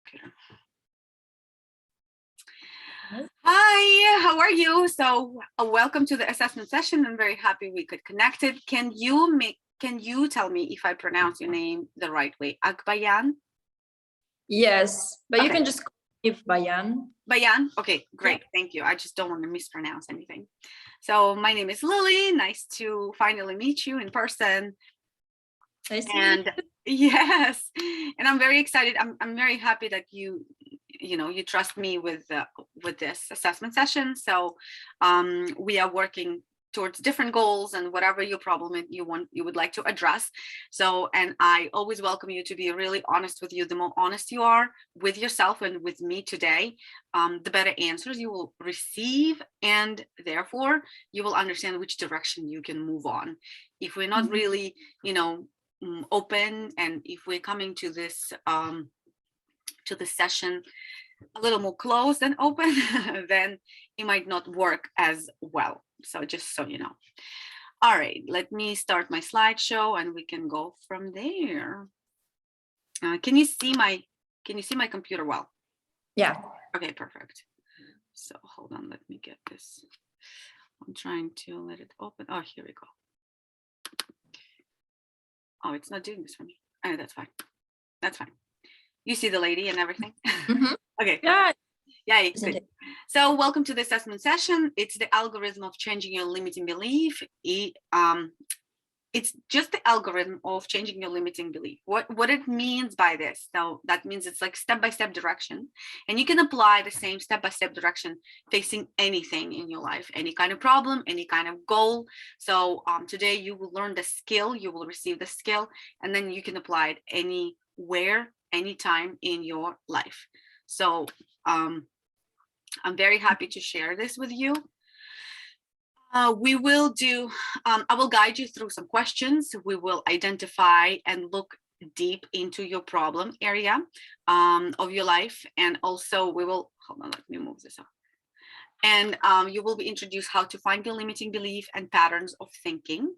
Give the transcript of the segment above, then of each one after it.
computer. Hi, how are you? So welcome to the assessment session. I'm very happy we could connect it. Can you tell me if I pronounce your name the right way? Akbayan? Yes, but you Okay. can just call me Bayan. Bayan? Okay, great. Thank you. I just don't want to mispronounce anything. So my name is Lily. Nice to finally meet you in person. Nice to meet you. Yes, and I'm very excited. I'm very happy that you trust me with this assessment session. So we are working towards different goals and whatever your problem you would like to address. So, and I always welcome you to be really honest with you. The more honest you are with yourself and with me today, the better answers you will receive, and therefore you will understand which direction you can move on. If we're not really, open, and if we're coming to this session a little more closed and open, then it might not work as well. So just so you know. All right, let me start my slideshow and we can go from there. Can you see my computer well? Yeah. Okay, perfect. So hold on, let me get this. I'm trying to let it open. Oh, here we go. Oh, it's not doing this for me. Oh, that's fine. That's fine. You see the lady and everything? Okay. Yeah. Yeah. Good. So welcome to the assessment session. It's the algorithm of changing your limiting belief. It's just the algorithm of changing your limiting belief. What it means by this? So that means it's like step-by-step direction, and you can apply the same step-by-step direction facing anything in your life, any kind of problem, any kind of goal. So today you will learn the skill, you will receive the skill, and then you can apply it anywhere, anytime in your life. So I'm very happy to share this with you. We will do, I will guide you through some questions. We will identify and look deep into your problem area of your life. And also we will, hold on, let me move this up. And you will be introduced how to find your limiting belief and patterns of thinking.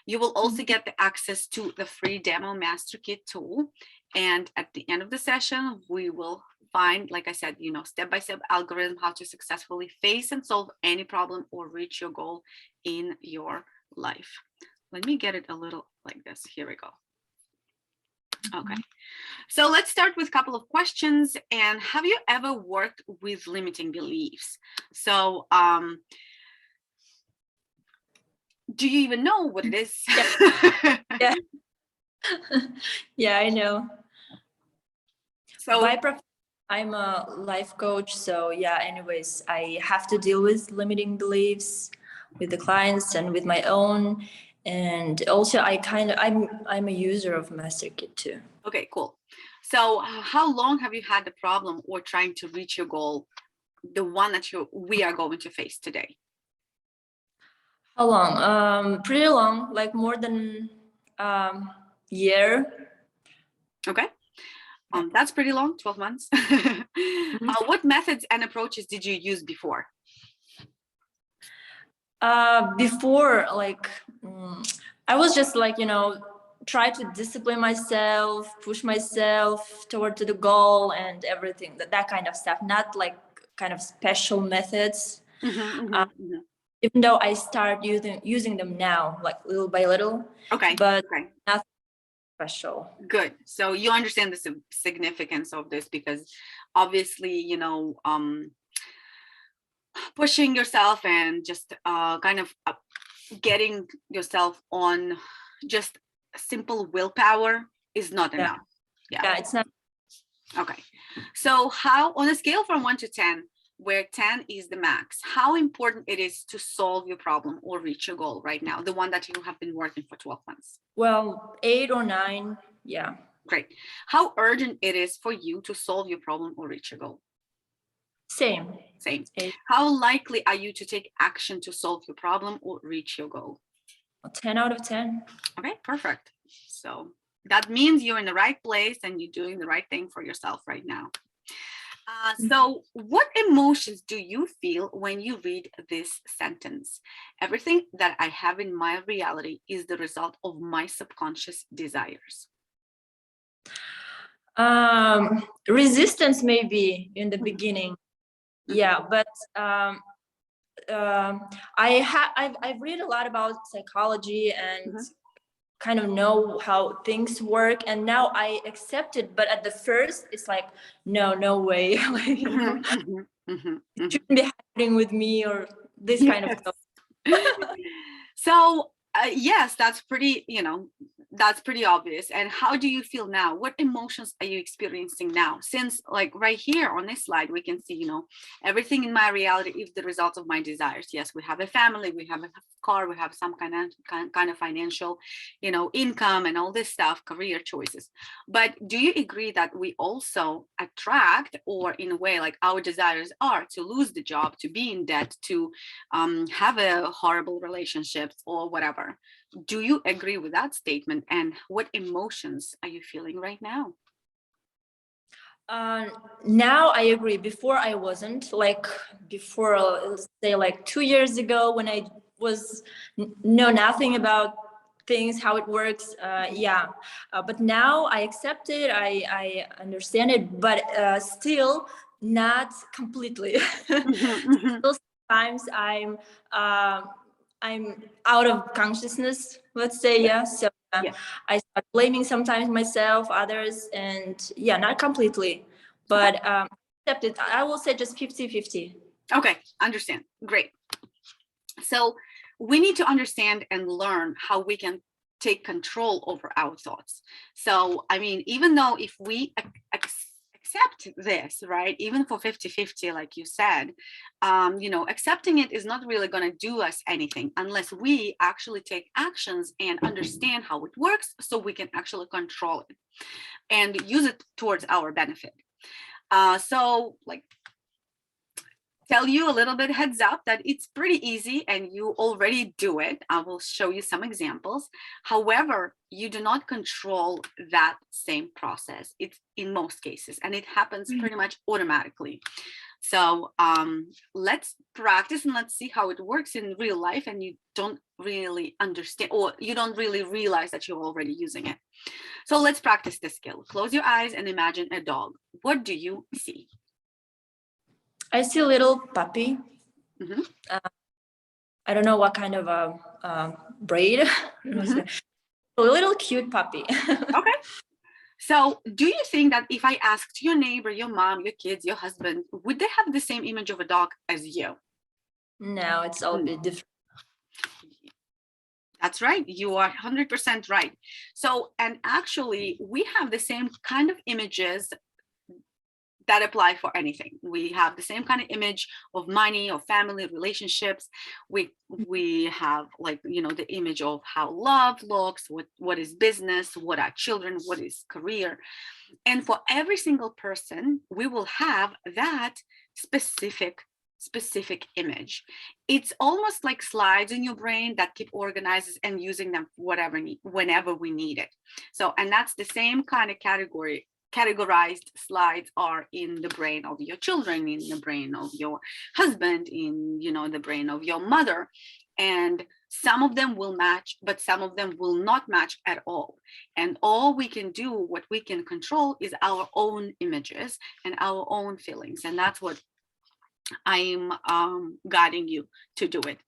You will also get the access to the free demo master kit tool. And at the end of the session, we will find, like I said, step-by-step algorithm, how to successfully face and solve any problem or reach your goal in your life. Let me get it a little like this. Here we go. Okay, so let's start with a couple of questions. And have you ever worked with limiting beliefs? So do you even know what it is? Yeah. Yeah, I know. So I'm a life coach, so yeah, anyways, I have to deal with limiting beliefs with the clients and with my own. And also I'm a user of Master Kit too. Okay, cool. So how long have you had the problem or trying to reach your goal, the one that we are going to face today? How long? Pretty long, like more than year. Okay. That's pretty long, 12 months. What methods and approaches did you use before? Before, like, I was just like, try to discipline myself, push myself toward to the goal and everything, that kind of stuff, not like kind of special methods. Even though I start using them now, like little by little. Okay. But nothing special. Good. So you understand the significance of this, because obviously, pushing yourself and just kind of getting yourself on just simple willpower is not enough. Yeah, it's not. Okay. So how, on a scale from 1 to 10, where 10 is the max, how important it is to solve your problem or reach your goal right now, the one that you have been working for 12 months? Well, 8 or 9. Yeah. Great. How urgent it is for you to solve your problem or reach your goal? Same. 8. How likely are you to take action to solve your problem or reach your goal? 10 out of 10. Okay, perfect. So that means you're in the right place and you're doing the right thing for yourself right now. So what emotions do you feel when you read this sentence? Everything that I have in my reality is the result of my subconscious desires. Resistance maybe in the Mhm. beginning. Mhm. Yeah, but I've read a lot about psychology and Mhm. kind of know how things work, and now I accept it. But at the first, it's like, no way, like, Mhm. Mhm. Mhm. it Mhm. shouldn't be happening with me, or this kind of Yes. stuff. So, yes, that's pretty, that's pretty obvious. And how do you feel now? What emotions are you experiencing now? Since, like, right here on this slide, we can see, everything in my reality is the result of my desires. Yes, we have a family, we have a car, we have some kind of financial, income and all this stuff, career choices. But do you agree that we also attract, or in a way, like our desires are to lose the job, to be in debt, to have a horrible relationships or whatever? Do you agree with that statement? And what emotions are you feeling right now? Uh, Now I agree. Before I wasn't, like, before, let's say, like 2 years ago, when I was know nothing about things, how it works. Yeah, but now I accept it. I understand it, but still not completely. Mhm. Mhm. Still, sometimes uh, I'm out of consciousness, let's say. Yeah. Yeah, so Yeah. I start blaming sometimes myself, others, and yeah, not completely, Okay. but accept it. I will say just 50-50. Okay, understand. Great. So we need to understand and learn how we can take control over our thoughts. So, I mean, even though if we accept this, right, even for 50-50, like you said, accepting it is not really going to do us anything unless we actually take actions and understand how it works so we can actually control it and use it towards our benefit. So, like, tell you a little bit heads up that it's pretty easy and you already do it. I will show you some examples. However, you do not control that same process. It's in most cases, and it happens pretty much automatically. So let's practice and let's see how it works in real life. And you don't really understand, or you don't really realize that you're already using it. So let's practice this skill. Close your eyes and imagine a dog. What do you see? I see a little puppy. Mhm. I don't know what kind of a breed. Mhm. A little cute puppy. Okay. So, do you think that if I asked your neighbor, your mom, your kids, your husband, would they have the same image of a dog as you? No, it's all a Hmm. bit different. That's right. You are 100% right. So, and actually, we have the same kind of images that apply for anything. We have the same kind of image of money, of family, relationships. We have, like, the image of how love looks, what is business, what are children, what is career. And for every single person, we will have that specific image. It's almost like slides in your brain that keep organized and using them whenever we need it. So, and that's the same kind of categorized slides are in the brain of your children, in the brain of your husband, in the brain of your mother. And some of them will match, but some of them will not match at all. And all we can do, what we can control, is our own images and our own feelings. And that's what I'm guiding you to do it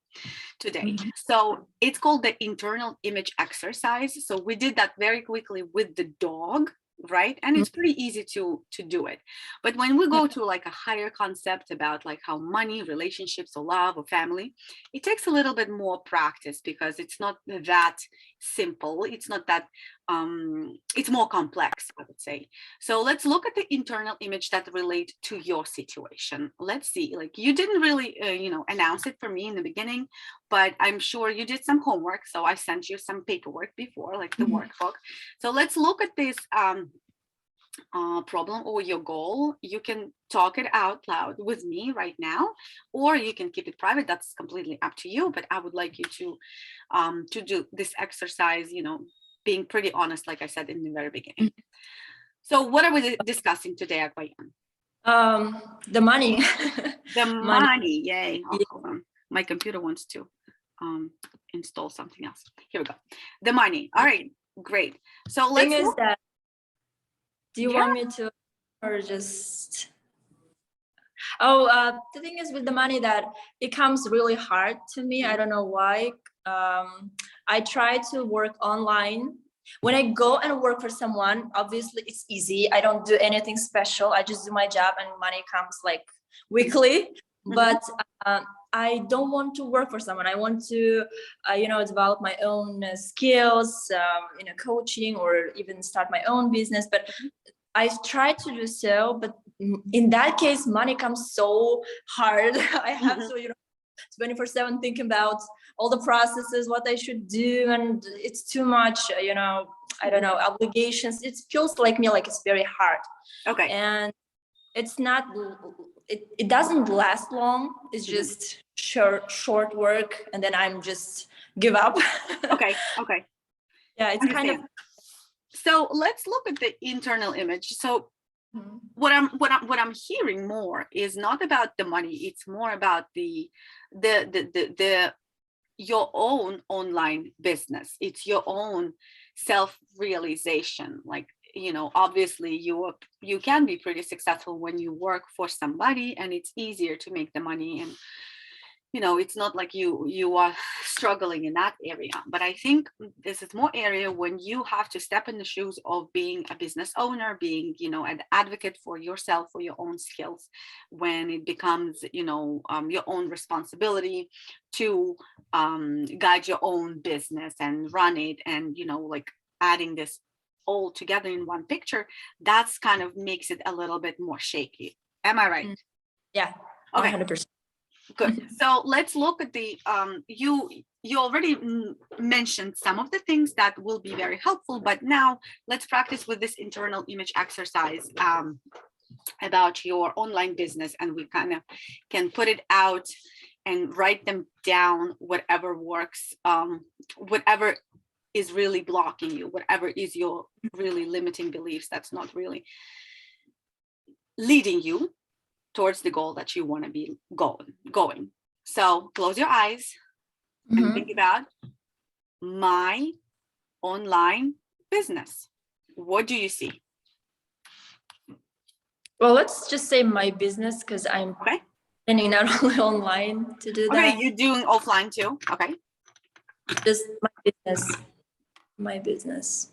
today. Mhm. So it's called the internal image exercise. So we did that very quickly with the dog, right? And it's pretty easy to do it. But when we go to like a higher concept about like how money, relationships, or love, or family, it takes a little bit more practice because it's not that simple. It's not that it's more complex, I would say. So let's look at the internal image that relate to your situation. Let's see, like, you didn't really announce it for me in the beginning, but I'm sure you did some homework. So I sent you some paperwork before, like the workbook. So let's look at this problem or your goal. You can talk it out loud with me right now, or you can keep it private. That's completely up to you. But I would like you to do this exercise, being pretty honest, like I said in the very beginning. So what are we discussing today, Akbayan? The money. The Money. money. Yay. Oh, Yeah. hold on. My computer wants to install something else. Here we go. The money. All right. Great. So Thing let's is look. that Do you Yeah. want me to, or just? The thing is with the money that it comes really hard to me. I don't know why. I try to work online. When I go and work for someone, obviously it's easy. I don't do anything special. I just do my job and money comes like weekly. Mhm. But I don't want to work for someone. I want to, develop my own skills, coaching, or even start my own business. But I've tried to do so, but in that case, money comes so hard. I have Mhm. to, 24/7 thinking about all the processes, what I should do, and it's too much, I don't know, obligations. It feels like me like it's very hard, Okay. and it's not. It doesn't last long. It's Mhm. just short work, and then I'm just give up. Okay. Okay. Yeah, it's kind of. Understand. So let's look at the internal image. So Mhm. what I'm hearing more is not about the money. It's more about the your own online business. It's your own self-realization. Like, obviously you can be pretty successful when you work for somebody, and it's easier to make the money, and it's not like you are struggling in that area. But I think this is more area when you have to step in the shoes of being a business owner, being an advocate for yourself, for your own skills, when it becomes your own responsibility to guide your own business and run it, and like adding this all together in one picture, that's kind of makes it a little bit more shaky. Am I right? Yeah, Okay. 100%. Good. So let's look at the you already mentioned some of the things that will be very helpful, but now let's practice with this internal image exercise about your online business, and we kind of can put it out and write them down, whatever works, whatever is really blocking you, whatever is your really limiting beliefs that's not really leading you towards the goal that you want to be going. So close your eyes and think about my online business. What do you see? Well, let's just say my business, because I'm Okay. planning not only online to do Okay, that. you're doing offline too. Okay. Just my business. My business.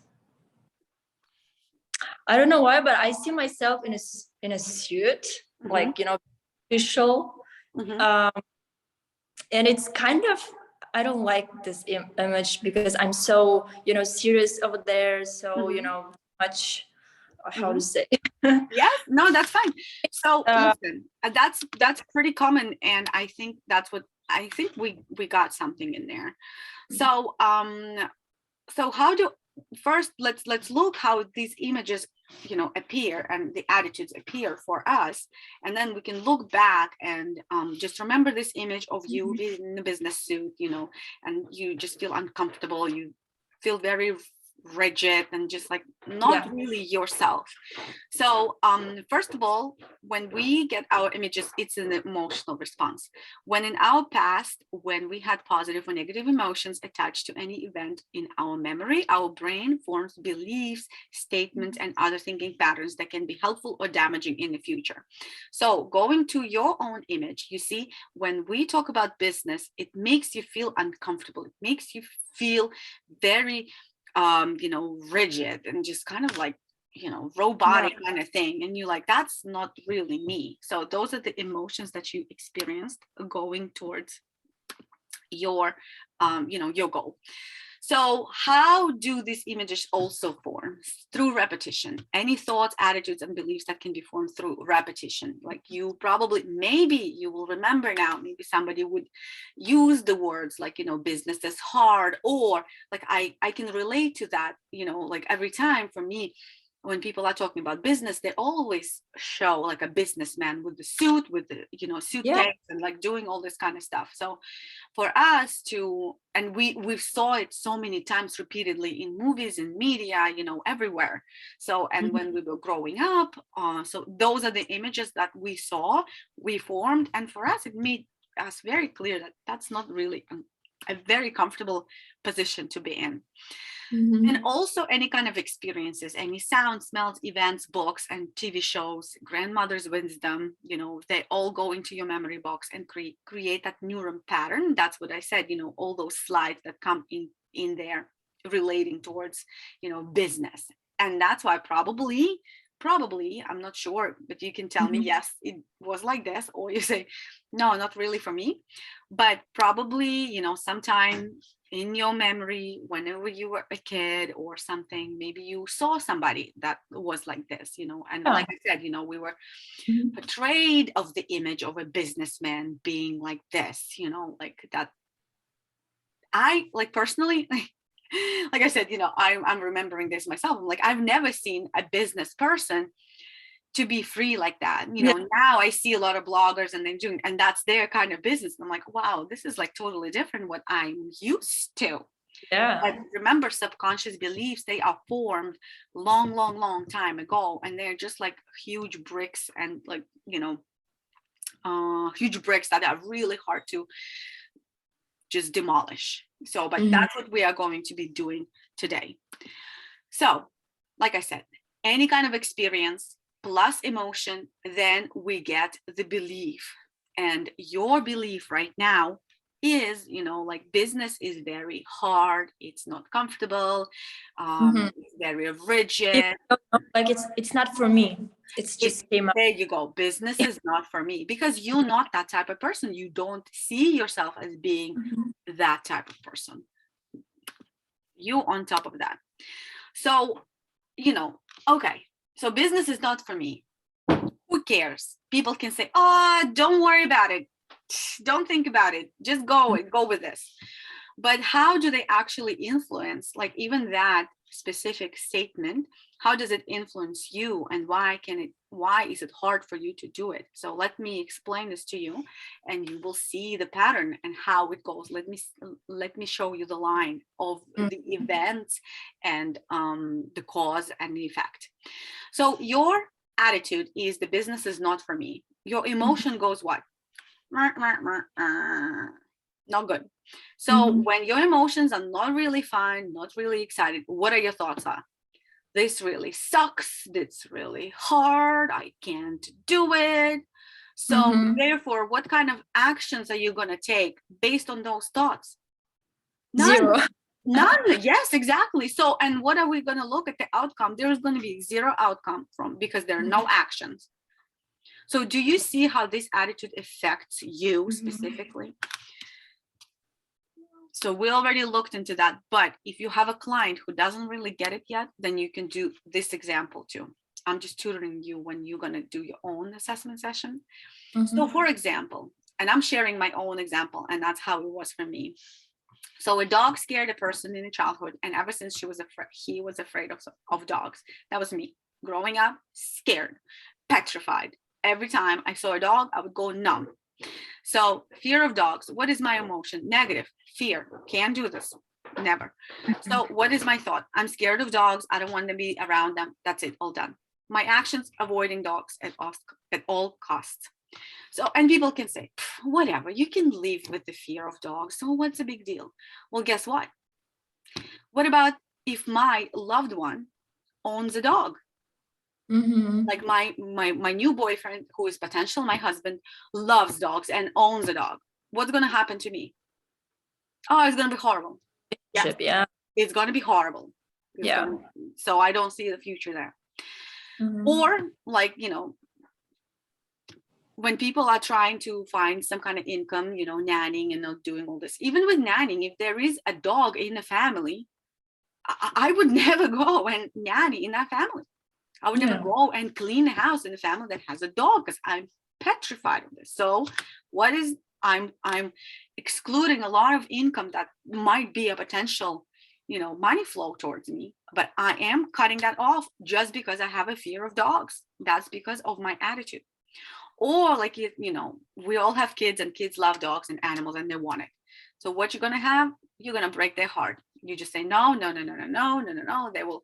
I don't know why, but I see myself in a suit, like official, Mm-hmm. and it's kind of. I don't like this image because I'm so serious over there. So Mm-hmm. much. How Mm-hmm. to say? Yes, no, that's fine. So uh, listen, that's pretty common, and I think that's what I think we got something in there. So how do first let's look how these images appear and the attitudes appear for us, and then we can look back and just remember this image of you being in a business suit, and you just feel uncomfortable, you feel very rigid and just like not yeah. really yourself. So first of all, when we get our images, it's an emotional response. When in our past, when we had positive or negative emotions attached to any event in our memory, our brain forms beliefs, statements, and other thinking patterns that can be helpful or damaging in the future. So going to your own image, you see, when we talk about business, it makes you feel uncomfortable. It makes you feel very rigid and just kind of like robotic kind of thing, and you're like, that's not really me. So those are the emotions that you experienced going towards your your goal. So how do these images also form? Through repetition. Any thoughts, attitudes, and beliefs that can be formed through repetition. Like you probably, maybe you will remember now, maybe somebody would use the words like, business is hard, or like, I can relate to that, like every time for me, when people are talking about business, they always show like a businessman with the suit, with the, suitcase, and like doing all this kind of stuff. So for us to, and we saw it so many times repeatedly in movies, in media, everywhere. So, and when we were growing up, so those are the images that we saw, we formed, and for us it made us very clear that that's not really a very comfortable position to be in. Mhm. And also any kind of experiences, any sounds, smells, events, books, and TV shows, grandmother's wisdom, they all go into your memory box and create that neuron pattern. That's what I said, all those slides that come in there relating towards, business. And that's why probably, I'm not sure, but you can tell me, Mhm. yes, it was like this, or you say, no, not really for me. But probably, sometime in your memory, whenever you were a kid or something, maybe you saw somebody that was like this, and Yeah. like I said, we were Mhm. portrayed of the image of a businessman being like this, like that. I like personally, like I said, I'm remembering this myself. I'm like, I've never seen a business person to be free like that. Yeah. Now I see a lot of bloggers and they're doing, and that's their kind of business. And I'm like, wow, this is like totally different what I'm used to. But Yeah. remember, subconscious beliefs, they are formed long, long, long time ago. And they're just like huge bricks and like, huge bricks that are really hard to just demolish. So, but Mhm. that's what we are going to be doing today. So, like I said, any kind of experience plus emotion, then we get the belief. And your belief right now is, like business is very hard, it's not comfortable, Mhm. it's very It, rigid. like it's not for me. It's just came out. There you go. Business is not for me because you're not that type of person. You don't see yourself as being Mhm. that type of person. You on top of that. So, okay. So business is not for me. Who cares? People can say, "Oh, don't worry about it. Don't think about it. Just go and go with this." But how do they actually influence, like even that specific statement, how does it influence you, and why is it hard for you to do it? So let me explain this to you, and you will see the pattern and how it goes. Let me show you the line of the events and the cause and the effect. So your attitude is the business is not for me. Your emotion goes what? Not good. So Mhm. when your emotions are not really fine, not really excited, what are your thoughts are? This really sucks. It's really hard. I can't do it. So Mhm. therefore, what kind of actions are you going to take based on those thoughts? Zero. None. None. Yes, exactly. So, and what are we going to look at the outcome? There is going to be zero outcome from because there are no actions. So do you see how this attitude affects you Mhm. specifically? So we already looked into that, but if you have a client who doesn't really get it yet, then you can do this example too. I'm just tutoring you when you're going to do your own assessment session. So Mhm. for example, and I'm sharing my own example, and that's how it was for me. So a dog scared a person in childhood, and ever since he was afraid of dogs. That was me. Growing up, scared, petrified. Every time I saw a dog, I would go numb. So fear of dogs. What is my emotion? Negative. Fear. Can't do this. Never. So what is my thought? I'm scared of dogs. I don't want to be around them. That's it. All done. My actions, avoiding dogs at all costs. So, and people can say, whatever, you can live with the fear of dogs. So what's the big deal? Well, guess what? What about if my loved one owns a dog? Mhm. Like my new boyfriend, who is potential my husband, loves dogs and owns a dog. What's going to happen to me? Oh, it's going to be horrible. Yes, Yeah. it's going to be horrible. It's going Yeah. to, so I don't see the future there. Mhm. Or like, when people are trying to find some kind of income, nannying and not doing all this, even with nannying, if there is a dog in the family, I would never go and nanny in that family. I would never Yeah. go and clean the house in a family that has a dog because I'm petrified of this. So what is I'm excluding a lot of income that might be a potential, money flow towards me, but I am cutting that off just because I have a fear of dogs. That's because of my attitude. Or like we all have kids and kids love dogs and animals and they want it. So what you're gonna have, you're gonna break their heart. You just say no, no, no, no, no, no, no, no, no.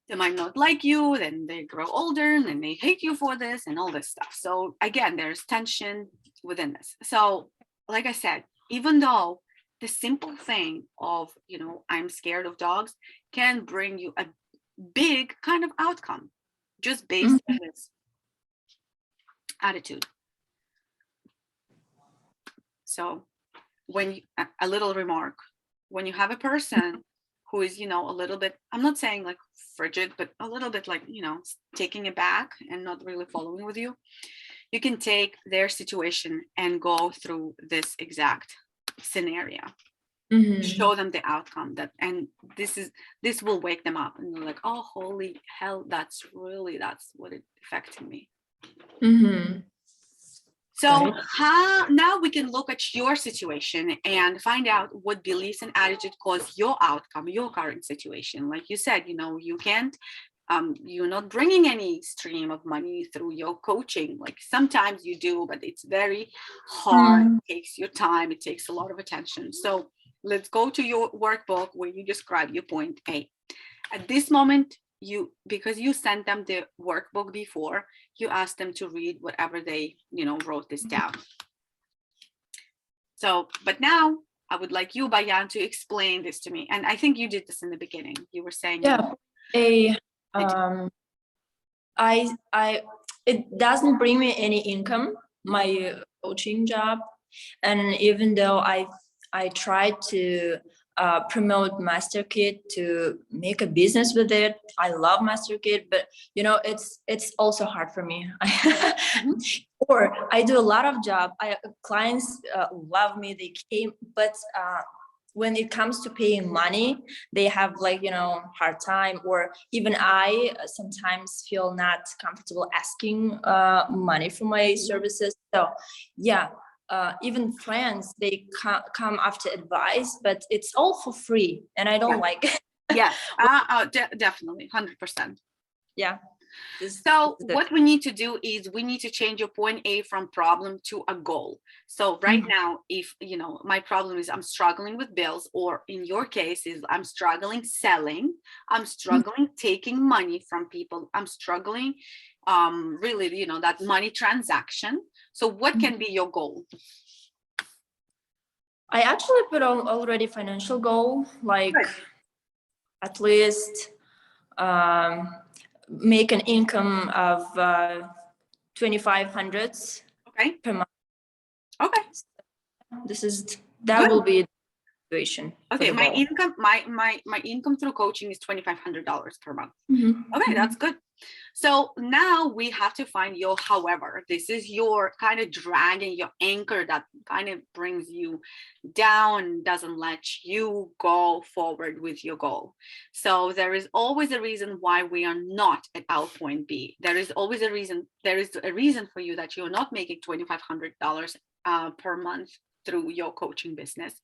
They might not like you, then they grow older and then they hate you for this and all this stuff. So again, there's tension within this. So like I said, even though the simple thing of, I'm scared of dogs can bring you a big kind of outcome just based on this attitude. So when a little remark, when you have a person who is, a little bit, I'm not saying like frigid, but a little bit like, taking it back and not really following with you, you can take their situation and go through this exact scenario. Show them the outcome and this will wake them up and they're like, oh, holy hell, that's what it affected me. So now we can look at your situation and find out what beliefs and attitude cause your outcome, your current situation. Like you said, you can't, you're not bringing any stream of money through your coaching. Like sometimes you do, but it's very hard. It takes your time. It takes a lot of attention. So let's go to your workbook where you describe your point A. At this moment, because you sent them the workbook before, you asked them to read whatever they, wrote this down. So, but now I would like you, Bayan, to explain this to me. And I think you did this in the beginning. You were saying, it doesn't bring me any income, my coaching job. And even though I tried to promote MasterKit, to make a business with it. I love MasterKit, but it's also hard for me. Or I do a lot of job. Clients love me. They came, but when it comes to paying money, they have hard time. Or even I sometimes feel not comfortable asking money for my services. So yeah. Even friends, they come after advice, but it's all for free, and I don't like it. Yeah, definitely, 100%. Yeah. So what we need to do is we need to change your point A from problem to a goal. So right now, if my problem is I'm struggling with bills, or in your case is I'm struggling selling, I'm struggling taking money from people, I'm struggling really, that money transaction. So what can be your goal? I actually put on already financial goal, like at least make an income of 2,500 per month. Okay. That will be the situation. Okay, my income, my income through coaching is $2,500 per month. Okay, that's good. So now we have to find your however. This is your kind of dragging, your anchor that kind of brings you down, doesn't let you go forward with your goal. So there is always a reason why we are not at our point B. There is always a reason. There is a reason for you that you're not making $2,500 per month through your coaching business.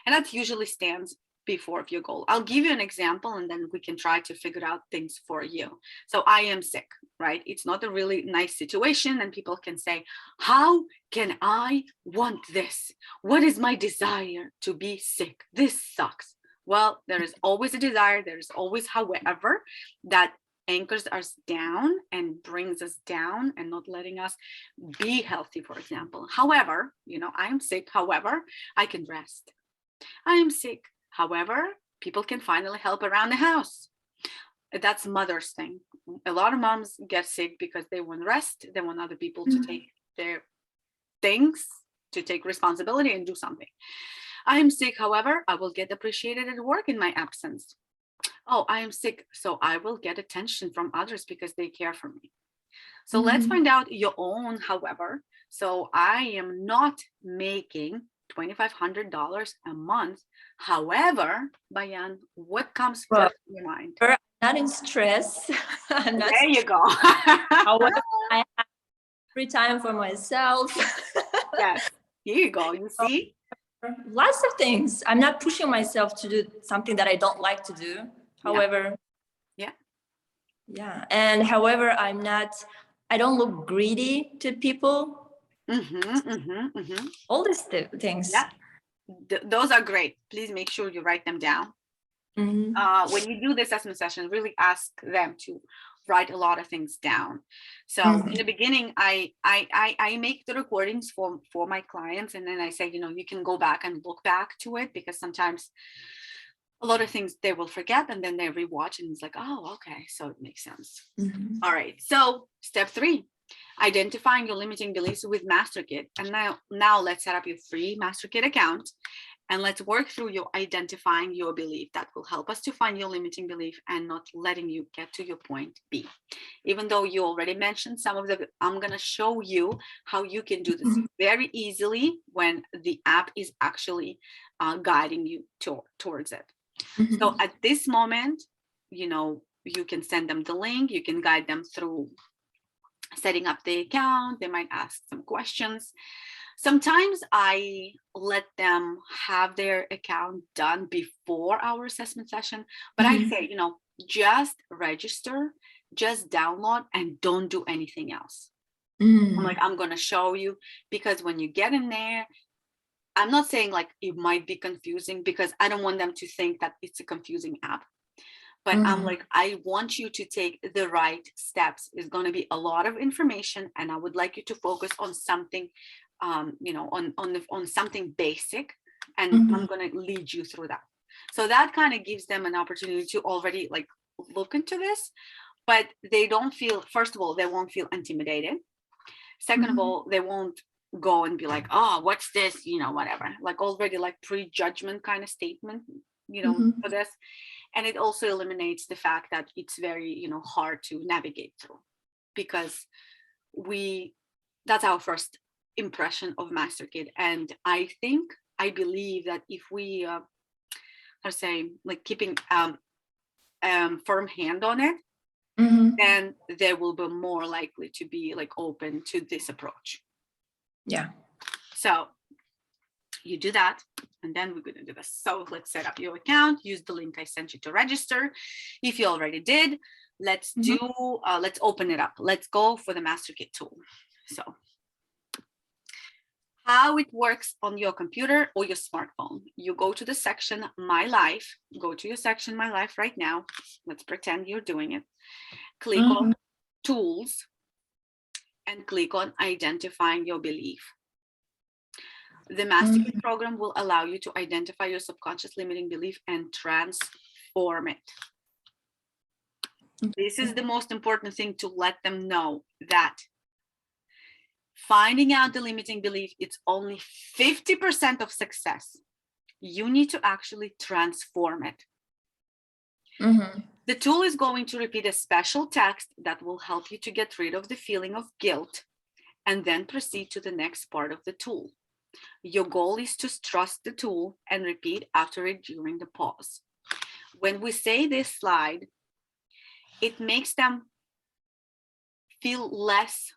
And that usually stands before your goal. I'll give you an example and then we can try to figure out things for you. So I am sick, right? It's not a really nice situation and people can say, how can I want this? What is my desire to be sick? This sucks. Well, there is always a desire. There is always, however, that anchors us down and brings us down and not letting us be healthy, for example. However, I am sick. However, I can rest. I am sick. However, people can finally help around the house. That's mother's thing. A lot of moms get sick because they want rest. They want other people to take their things, to take responsibility and do something. I am sick. However, I will get appreciated at work in my absence. Oh, I am sick, so I will get attention from others because they care for me. So let's find out your own, however. So I am not making $2,500 a month. However, Bayan, what comes first in your mind? Not in stress. There you go. However, I have free time for myself. Yes, here you go. You see? Lots of things. I'm not pushing myself to do something that I don't like to do. However, yeah. And however, I don't look greedy to people. All these things. Yeah. Those are great. Please make sure you write them down. When you do the assessment session, really ask them to write a lot of things down. So in the beginning, I make the recordings for my clients, and then I say, you can go back and look back to it, because sometimes a lot of things they will forget, and then they rewatch and it's like, oh, okay, so it makes sense. All right, so step 3, identifying your limiting beliefs with MasterKit. And now let's set up your free MasterKit account, and let's work through your identifying your belief. That will help us to find your limiting belief and not letting you get to your point B. Even though you already mentioned some of the, I'm going to show you how you can do this very easily when the app is actually guiding you towards it. So at this moment, you can send them the link, you can guide them through setting up the account. They might ask some questions. Sometimes I let them have their account done before our assessment session, but I say, just register, just download, and don't do anything else. I'm like, I'm going to show you, because when you get in there, I'm not saying like it might be confusing, because I don't want them to think that it's a confusing app. But I'm like, I want you to take the right steps. It's going to be a lot of information, and I would like you to focus on something, on something basic, and I'm going to lead you through that. So that kind of gives them an opportunity to already like look into this, but they don't feel, first of all, they won't feel intimidated. Second of all, they won't go and be like, oh, what's this, whatever, like already like prejudgment kind of statement, for this. And it also eliminates the fact that it's very, hard to navigate through, because that's our first impression of MasterKit. And I believe that if we, like keeping firm hand on it, then they will be more likely to be like open to this approach. Yeah. So you do that, and then we're going to do this. So let's set up your account, use the link I sent you to register. If you already did, let's open it up. Let's go for the MasterKit tool. So how it works on your computer or your smartphone. You go to the section My Life, go to your section My Life right now. Let's pretend you're doing it. Click on Tools and click on Identifying Your Belief. The MasterKit program will allow you to identify your subconscious limiting belief and transform it. This is the most important thing, to let them know that finding out the limiting belief, it's only 50% of success. You need to actually transform it. The tool is going to repeat a special text that will help you to get rid of the feeling of guilt, and then proceed to the next part of the tool. Your goal is to trust the tool and repeat after it during the pause. When we say this slide, it makes them feel less,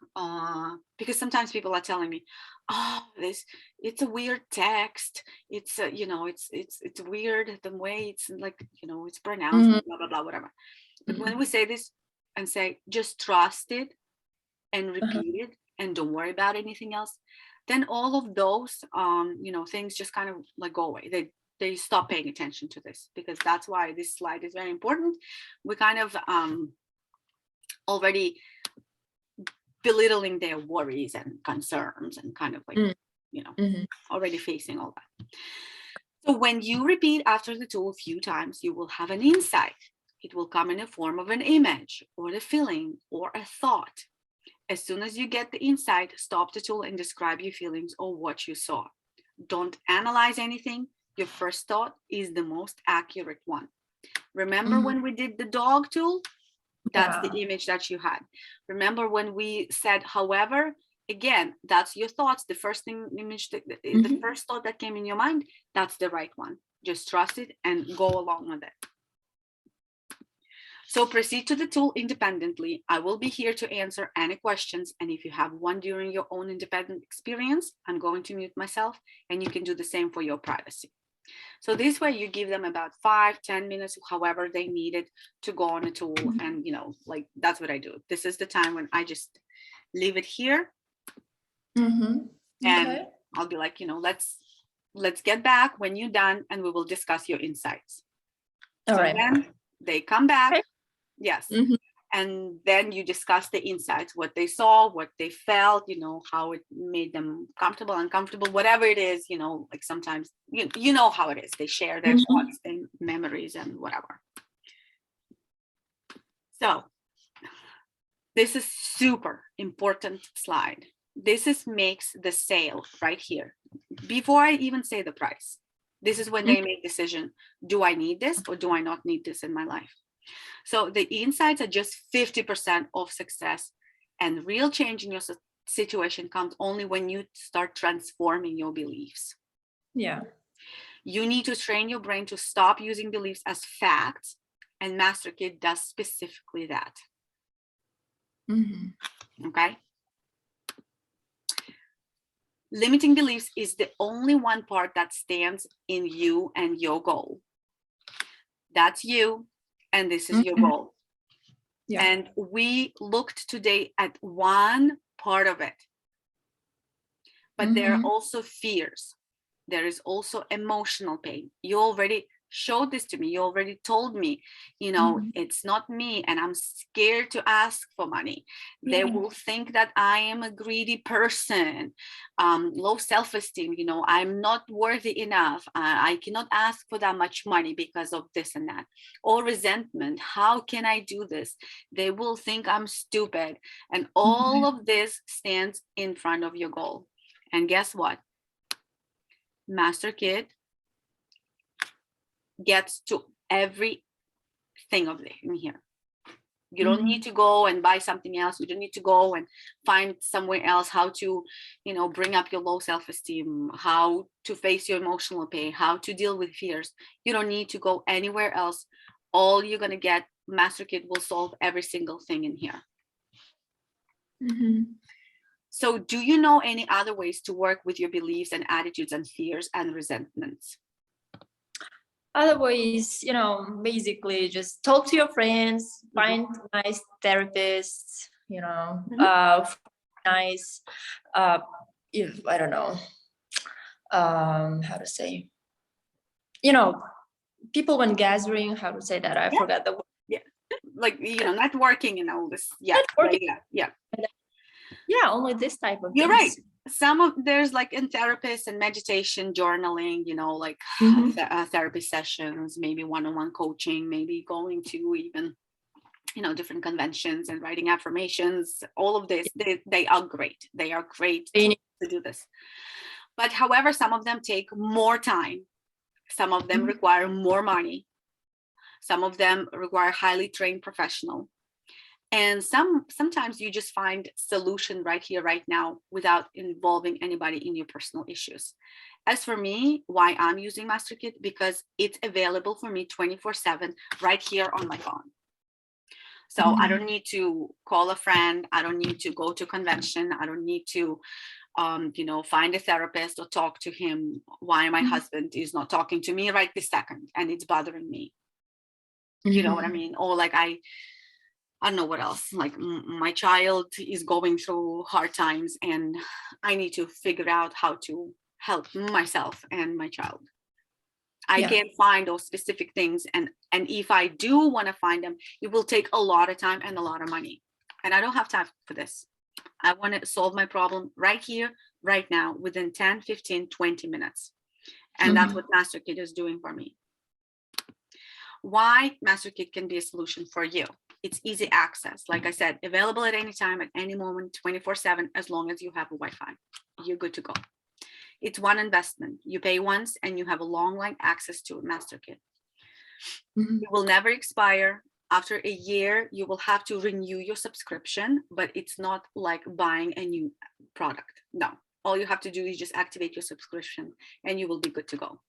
because sometimes people are telling me, oh, it's a weird text. It's it's weird the way it's like, it's pronounced, blah, blah, blah, whatever. But when we say this and say, just trust it and repeat it and don't worry about anything else, then all of those, things just kind of like go away. They stop paying attention to this, because that's why this slide is very important. We kind of already belittling their worries and concerns, and kind of like, already facing all that. So when you repeat after the tool a few times, you will have an insight. It will come in the form of an image or a feeling or a thought. As soon as you get the insight, stop the tool and describe your feelings or what you saw. Don't analyze anything. Your first thought is the most accurate one. Remember when we did the dog tool? That's the image that you had. Remember when we said, however, again, that's your thoughts. The first image, the first thought that came in your mind, that's the right one. Just trust it and go along with it. So proceed to the tool independently. I will be here to answer any questions. And if you have one during your own independent experience, I'm going to mute myself, and you can do the same for your privacy. So this way you give them about 5-10 minutes, however they need it, to go on a tool. And, like, that's what I do. This is the time when I just leave it here. And I'll be like, let's get back when you're done, and we will discuss your insights. All right. Then they come back. Okay. Yes. And then you discuss the insights, what they saw, what they felt, how it made them comfortable, uncomfortable, whatever it is, like sometimes, you know how it is. They share their thoughts and memories and whatever. So this is super important slide. This makes the sale right here. Before I even say the price, this is when they make decision. Do I need this or do I not need this in my life? So the insights are just 50% of success, and real change in your situation comes only when you start transforming your beliefs. Yeah. You need to train your brain to stop using beliefs as facts, and MasterKit does specifically that. Okay. Limiting beliefs is the only one part that stands in you and your goal. That's you, and this is your goal. Yeah. And we looked today at one part of it, but there are also fears. There is also emotional pain. You already showed this to me. You already told me, it's not me, and I'm scared to ask for money. They will think that I am a greedy person, low self-esteem, I'm not worthy enough. I cannot ask for that much money because of this and that. Or resentment. How can I do this? They will think I'm stupid. And all of this stands in front of your goal. And guess what? MasterKit gets to everything of it in here. You don't need to go and buy something else. You don't need to go and find somewhere else how to, bring up your low self-esteem, how to face your emotional pain, how to deal with fears. You don't need to go anywhere else. All you're going to get, MasterKit will solve every single thing in here. So do you know any other ways to work with your beliefs and attitudes and fears and resentments? Other ways, basically just talk to your friends, find nice therapists, nice, if I don't know, how to say, people when gathering, how to say that? I forgot the word. Yeah, like, networking and all this. Yeah, yeah. Yeah, only this type of You're things. Right. There's like in therapists and meditation, journaling, like therapy sessions, maybe one-on-one coaching, maybe going to even, different conventions and writing affirmations. All of this, they are great. They are great to do this. But however, some of them take more time. Some of them require more money. Some of them require highly trained professional. And sometimes you just find solution right here, right now, without involving anybody in your personal issues. As for me, why I'm using MasterKit, because it's available for me 24/7 right here on my phone. So I don't need to call a friend. I don't need to go to convention. I don't need to, find a therapist or talk to him why my husband is not talking to me right this second and it's bothering me. You know what I mean? Or like I don't know what else, like my child is going through hard times and I need to figure out how to help myself and my child. I can't find those specific things. And if I do want to find them, it will take a lot of time and a lot of money. And I don't have time for this. I want to solve my problem right here, right now, within 10, 15, 20 minutes. And that's what MasterKit is doing for me. Why MasterKit can be a solution for you. It's easy access. Like I said, available at any time, at any moment, 24/7, as long as you have a Wi-Fi. You're good to go. It's one investment. You pay once and you have a long line access to MasterKit. It will never expire. After a year, you will have to renew your subscription, but it's not like buying a new product. No, all you have to do is just activate your subscription and you will be good to go.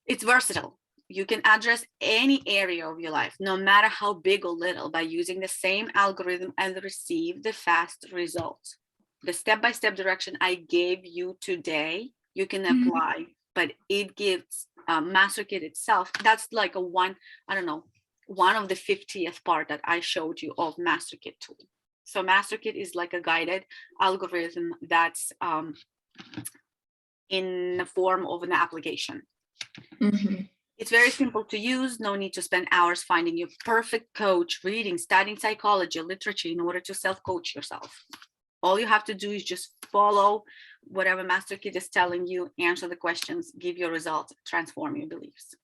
It's versatile. You can address any area of your life, no matter how big or little, by using the same algorithm and receive the fast results. The step-by-step direction I gave you today, you can apply, but it gives MasterKit itself. That's like one of the 50th part that I showed you of MasterKit tool. So MasterKit is like a guided algorithm that's in the form of an application. It's very simple to use. No need to spend hours finding your perfect coach, reading, studying psychology, literature in order to self-coach yourself. All you have to do is just follow whatever Master Kid is telling you, answer the questions, give your results, transform your beliefs.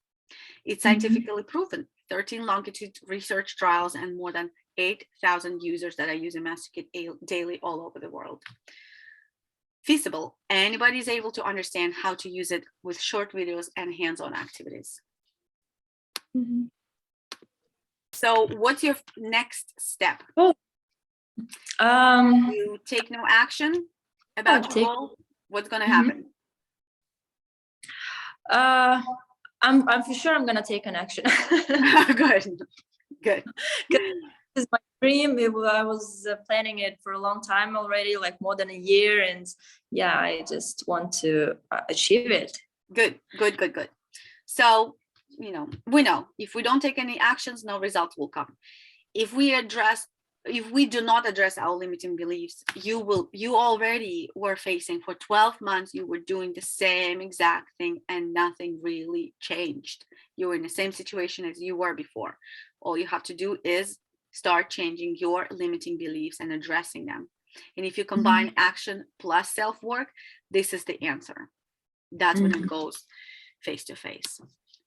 It's scientifically proven. 13 longitude research trials and more than 8,000 users that are using Master Kid daily all over the world. Feasible. Anybody is able to understand how to use it with short videos and hands-on activities. Mm-hmm. So what's your next step? Oh. You take no action about your goal. What's going to happen? I'm for sure I'm gonna take an action. Good. This is my dream. I was planning it for a long time already, like more than a year, and yeah, I just want to achieve it. Good. So, we know if we don't take any actions, no results will come. If we do not address our limiting beliefs, you already were facing for 12 months, you were doing the same exact thing and nothing really changed. You were in the same situation as you were before. All you have to do is start changing your limiting beliefs and addressing them. And if you combine action plus self-work, this is the answer. That's when it goes face to face.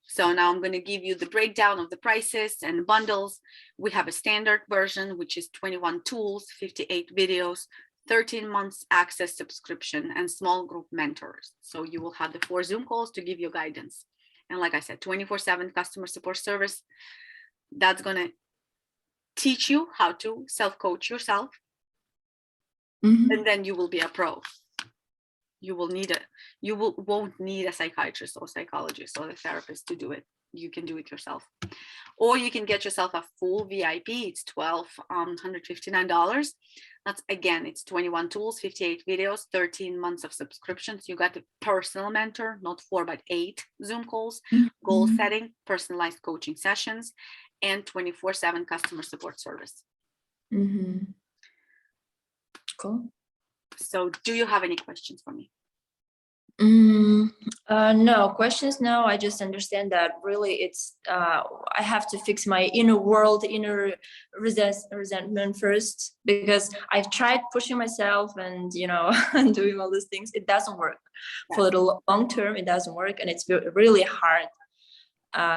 So now I'm going to give you the breakdown of the prices and bundles. We have a standard version, which is 21 tools, 58 videos, 13 months access subscription, and small group mentors. So you will have the 4 Zoom calls to give you guidance. And like I said, 24/7 customer support service. That's going to teach you how to self-coach yourself. And then you will be a pro. You won't need a psychiatrist or psychologist or a therapist to do it. You can do it yourself. Or you can get yourself a full VIP. It's $1,259. That's, again, it's 21 tools, 58 videos, 13 months of subscriptions. You got a personal mentor, not 4 but 8 Zoom calls, goal setting, personalized coaching sessions, and 24/7 customer support service. Cool. So do you have any questions for me? No questions. No, I just understand that really it's I have to fix my inner world, inner resentment first, because I've tried pushing myself and and doing all these things. It doesn't work. For the long term. It doesn't work, and it's really hard.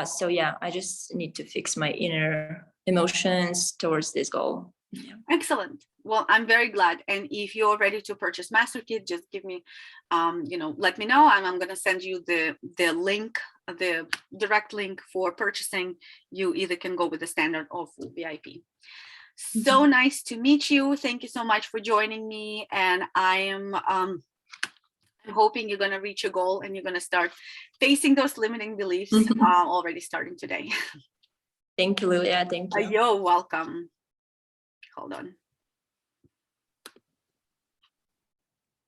So yeah, I just need to fix my inner emotions towards this goal. Yeah. Excellent. Well, I'm very glad. And if you're ready to purchase Master Kit, just give me, let me know, and I'm going to send you the link, the direct link for purchasing. You either can go with the standard or full VIP. So nice to meet you. Thank you so much for joining me. And I'm hoping you're going to reach your goal and you're going to start facing those limiting beliefs already starting today. Thank you, Lilia. Thank you. You're welcome. Hold on.